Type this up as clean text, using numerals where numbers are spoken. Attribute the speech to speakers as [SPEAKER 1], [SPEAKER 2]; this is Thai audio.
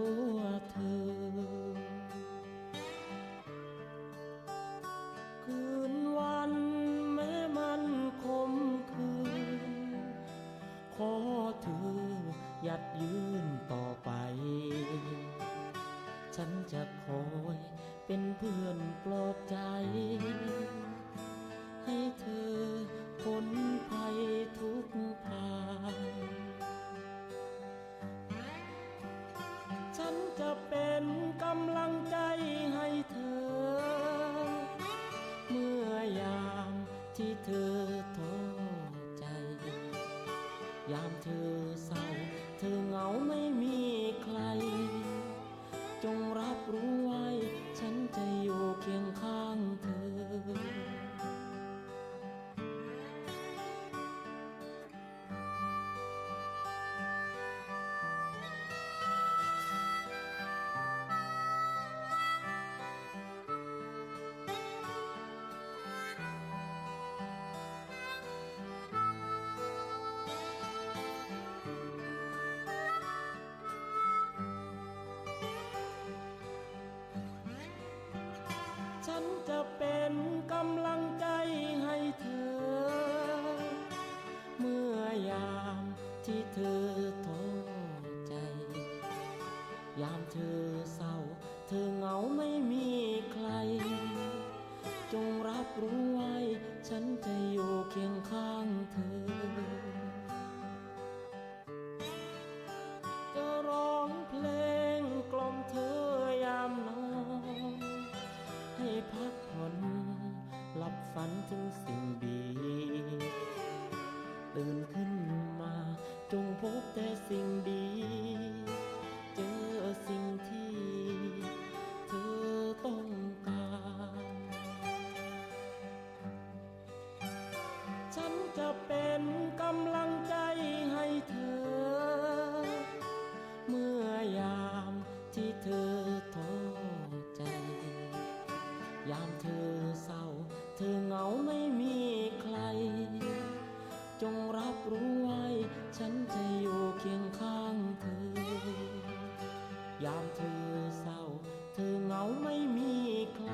[SPEAKER 1] ตัวเธอคืนวันแม้มันคมคืนขอเธอหยัดยืนต่อไปฉันจะคอยเป็นเพื่อนปลอบใจให้เธอพ้นภัยทุกภายฉันจะเป็นกำลังใจให้เธอเมื่อยามที่เธอท้อใจยามเธอเศร้าเธอเหงาไม่มีใครจงรับรู้ไว้ฉันจะอยู่เคียงข้างเธอฉันจะเป็นกำลังใจให้เธอเมื่อยามที่เธอท้อใจยามเธอเศร้าเธอเหงาไม่มีใครจงรับรู้ไว้ฉันจะอยู่เคียงข้างเธอจะร้องเพลงกล่อมเธอยามนอนให้พักผ่อนหลับฝันถึงสิ่งดีตื่นขึ้นมาจงพบแต่สิ่งดีเจอสิ่งที่เธอต้องการฉันจะเป็นกำลังใจให้เธอเมื่อยามที่เธอท้อใจยามเธอเศร้าเธอเหงาไม่มีใครจงรับรู้ไว้ฉันจะอยู่เคียงข้างเธอยามเธอเศร้าเธอเหงาไม่มีใคร